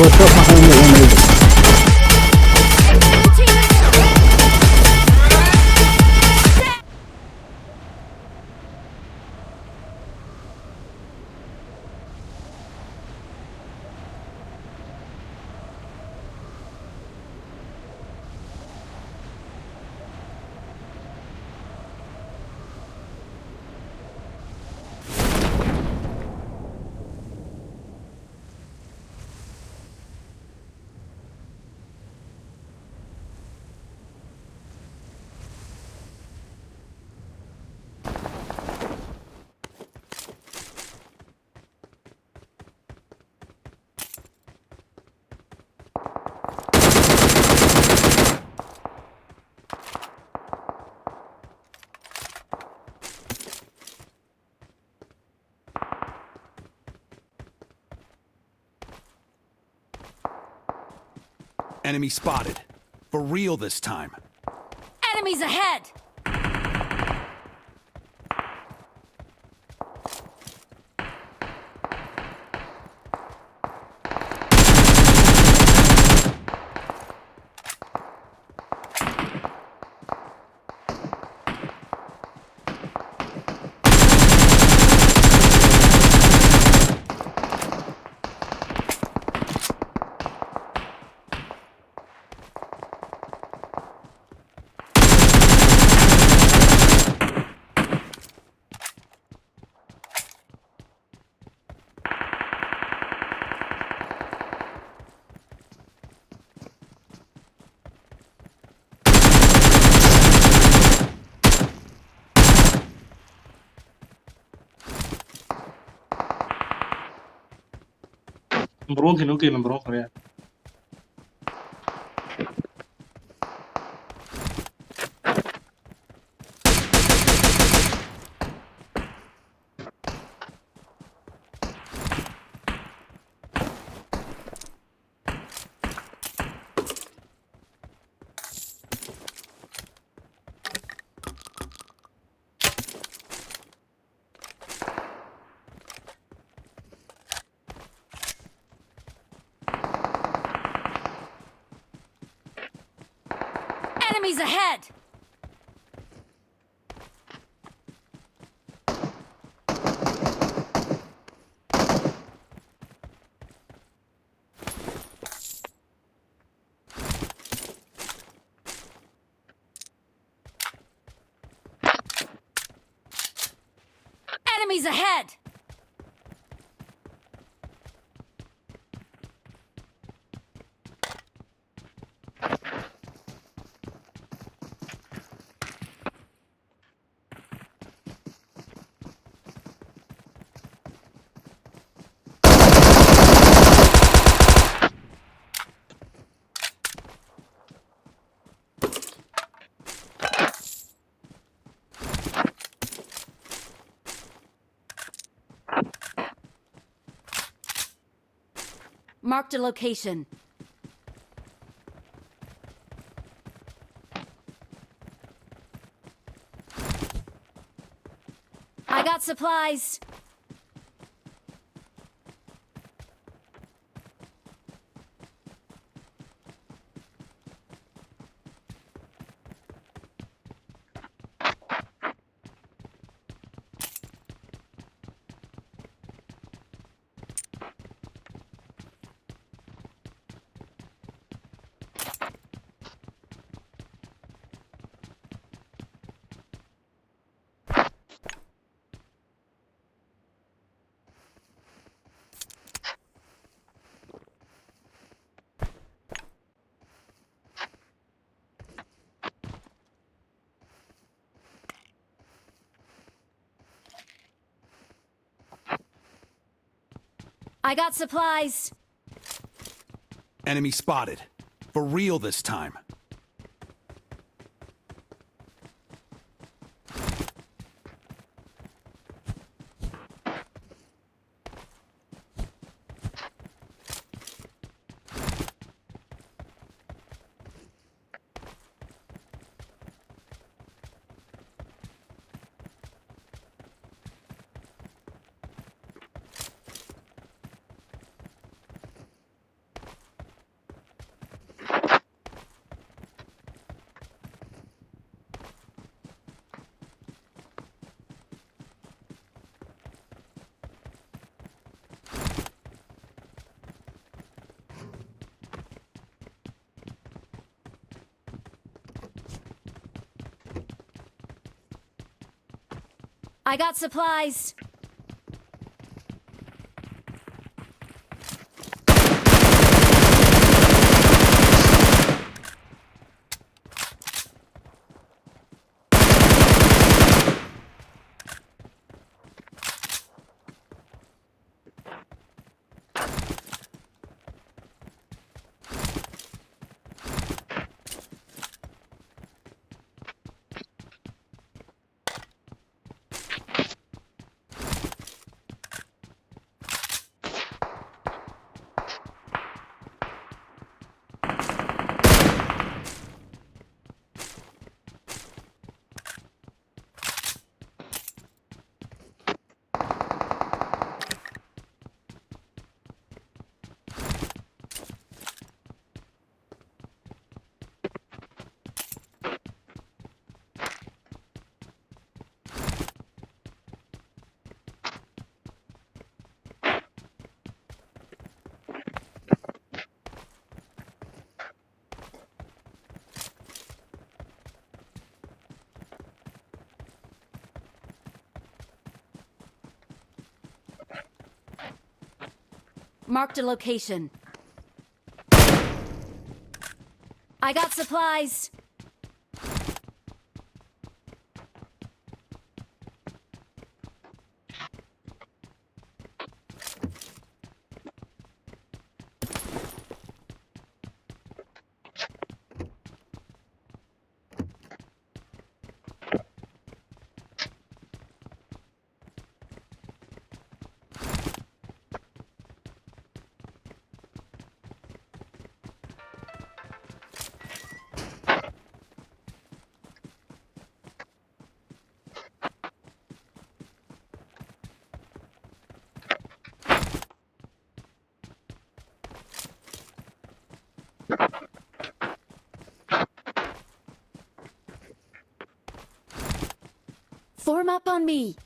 هو شوف ما خلينا نعمل. Enemy spotted. For real this time. Enemies ahead! Number one thì nó kêu number one rồi. Enemies ahead! Enemies ahead! Marked a location. I got supplies. I got supplies. Enemy spotted. For real this time. I got supplies. Marked a location. I got supplies. Form up on me.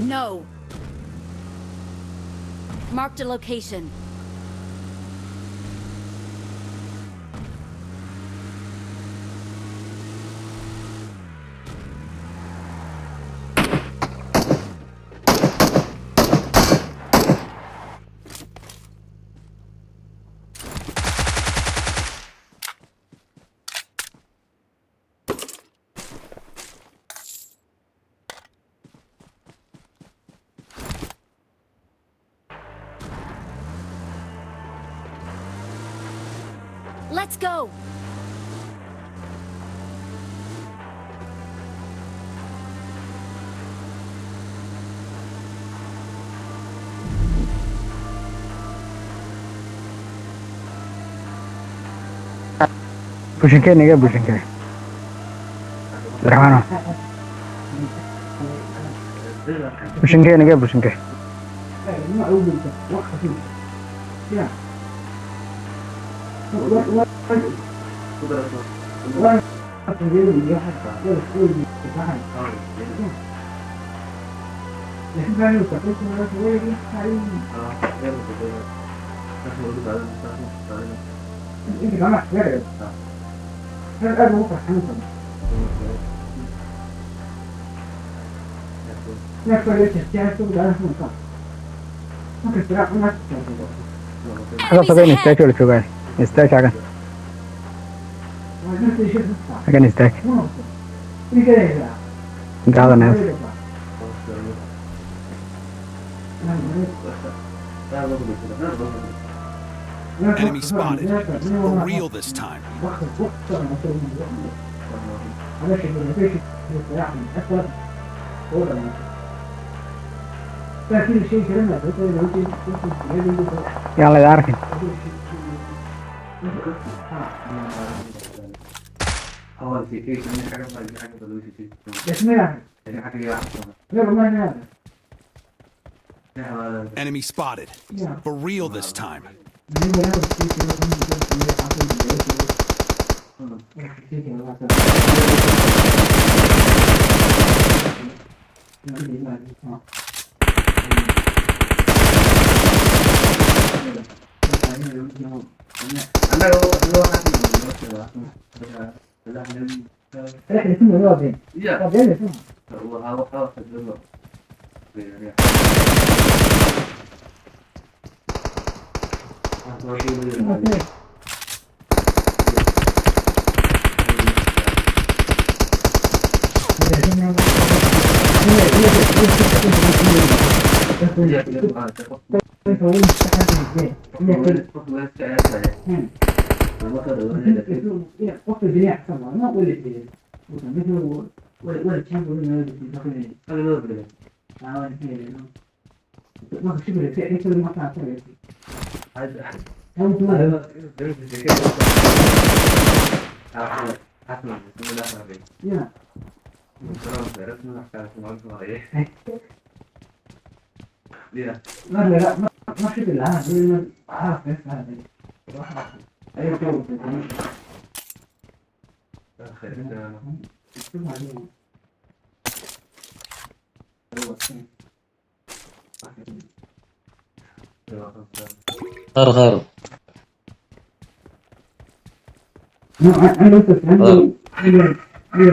No. Marked a location. Let's go! Pushing K, nigga, pushing K. Rahana. Pushing K, nigga, pushing K. Ako sabi ni stack ulit juga. Stack akan. Akan stack. Gala na. Enemy spotted. For real this time. Yang le dar. Enemy spotted. For real this time. خير خير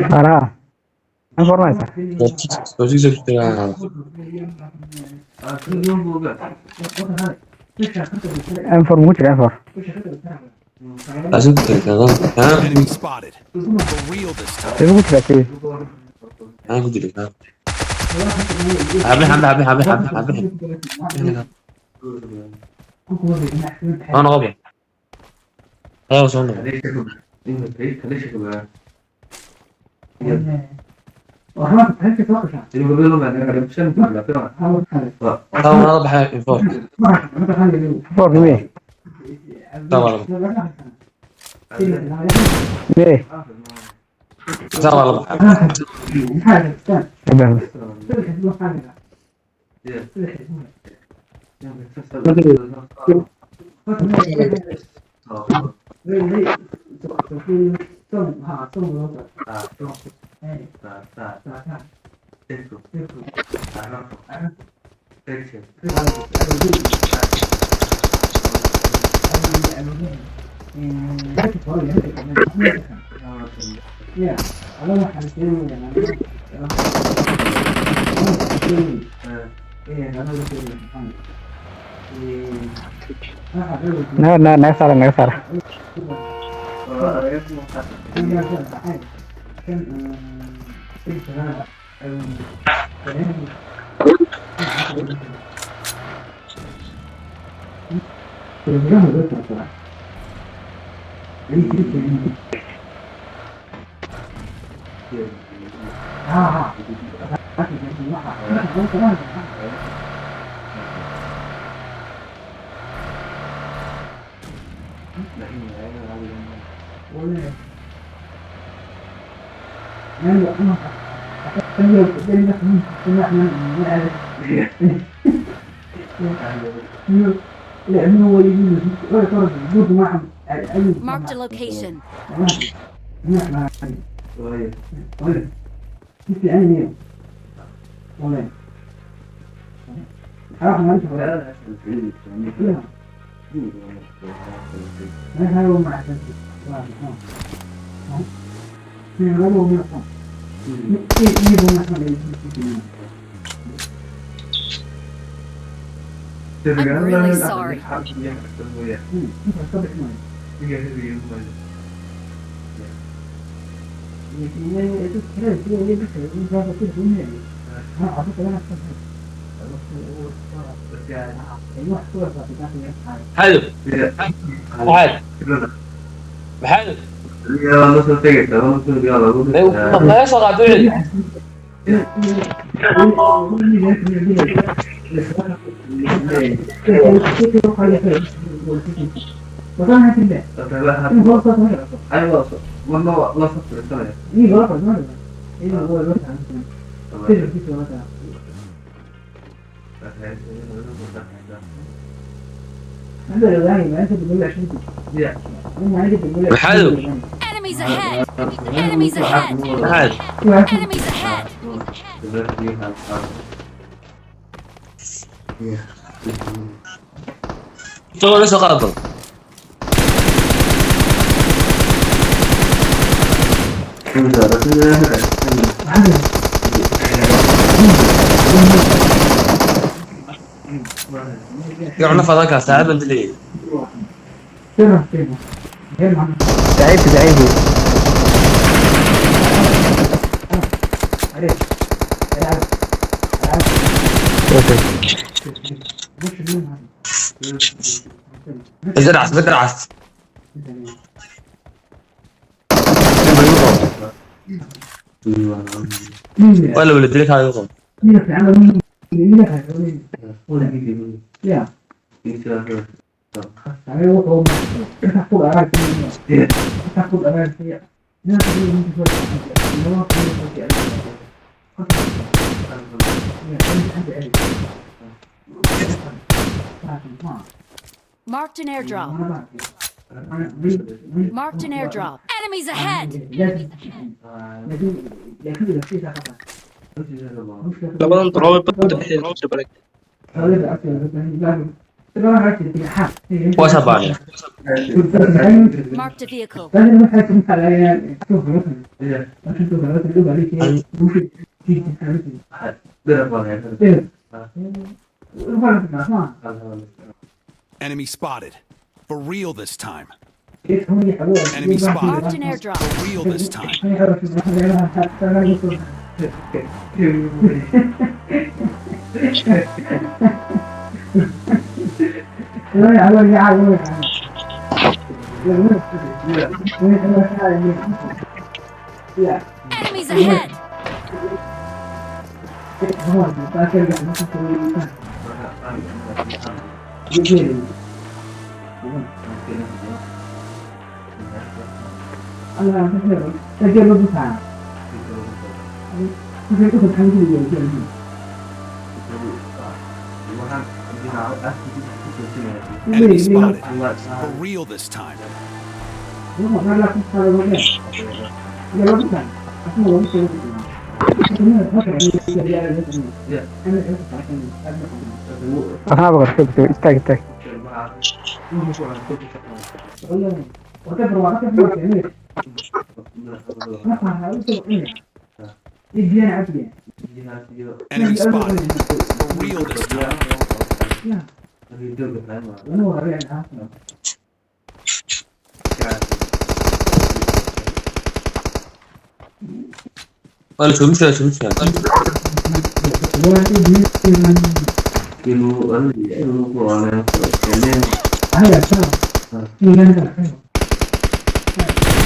Para. Informasi. Sojik sojik dengan Enfor mucho, enfor. asal terkadang Enemy spotted. For real this time. Itu mucho lagi. aku tidak tahu. Habis. Mana kau? Ayo sana. Tahu mana bahaya info. Enfor ni. Tahu Ni. tahu Next Sarah. Marked a location. I'm really sorry. حلو واحد بحلو طب ما يصل عدوي بحلو Enemies ahead! Enemies ahead! بحلو Enemies ahead! Coba lu suka tuh. يعرف فضاك ساعات بدري. تعبت. بدرعس. ولا ولد لك هاي يوم. Marked an airdrop. Marked an airdrop. Enemies ahead! labadan toroba badda dhexdeeda ku jabalay What's up, Barney? Marked a vehicle. Enemy spotted. For real this time. Enemy spotted. Marked an airdrop. For real this time. Enemies ahead! Enemy spotted. For real this time. Aha bak istek. Enemy spotted. For real this time. Well, sumsya.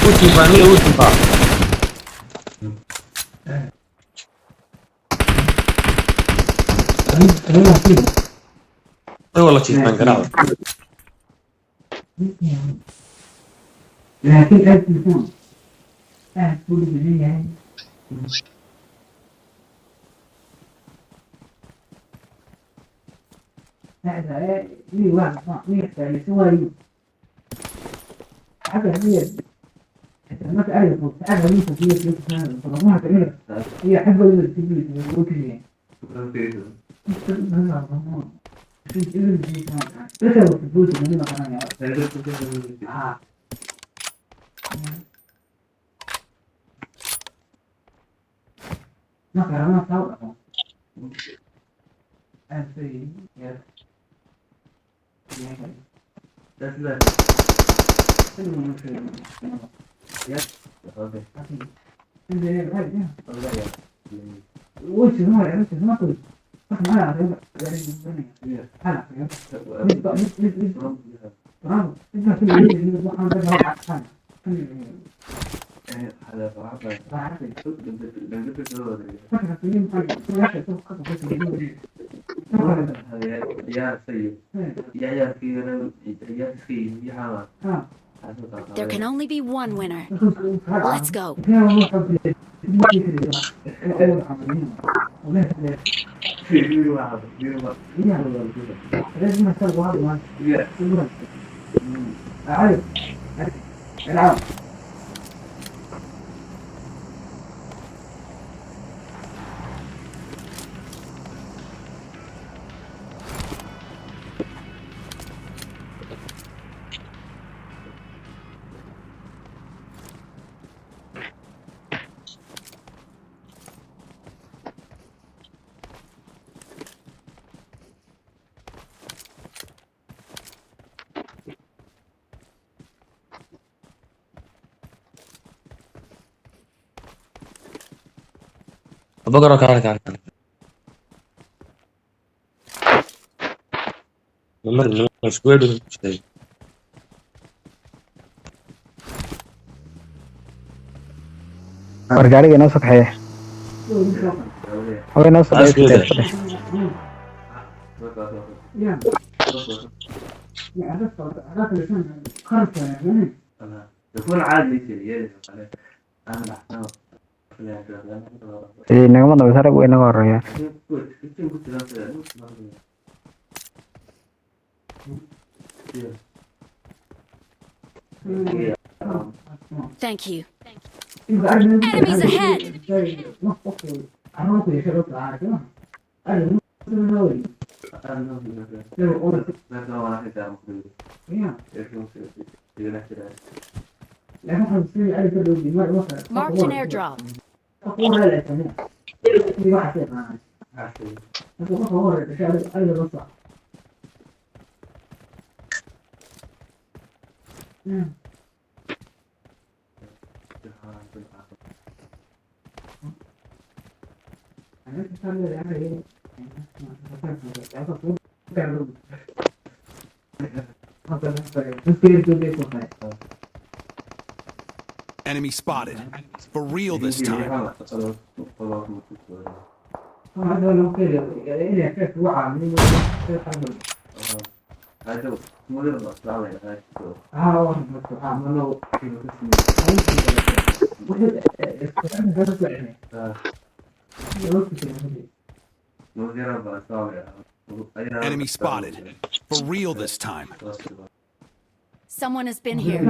Uti. والله شيء ما قرأه. لكن التليفون كل جميع هذا لي واحد يحتاج يسوي هذا ما تعرف تعرف مين تجيب ما تعرف هي حبة اللي تجيب وكذا No, pero no está ahora. Sí, yes. That's the. Yes. Okay. And then right, yeah. Okay, yeah. Which is not good. ما أعرف يعني هلا برافو أنت كل اللي يروح عند هذا عشان هذا صراحة There can only be one winner. Let's go. لازم أسوي هذا أعرف العب بقرا كارك نمر سكويد ورجالي ناس صحيح هو ناس عايز كده. صحيح يكون عادي في انا jadi nengok mau besar gue nengok orang ya Thank you. Enemies ahead! Marked an airdrop. Enemy spotted. For real this time. Enemy spotted. For real this time. Someone has been here.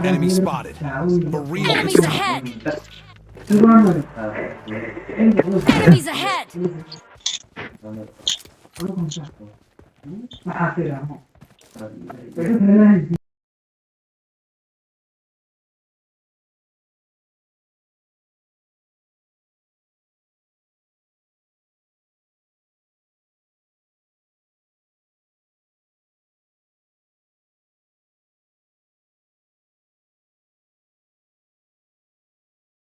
Enemy spotted. For real Enemies this time. ahead! Enemies ahead!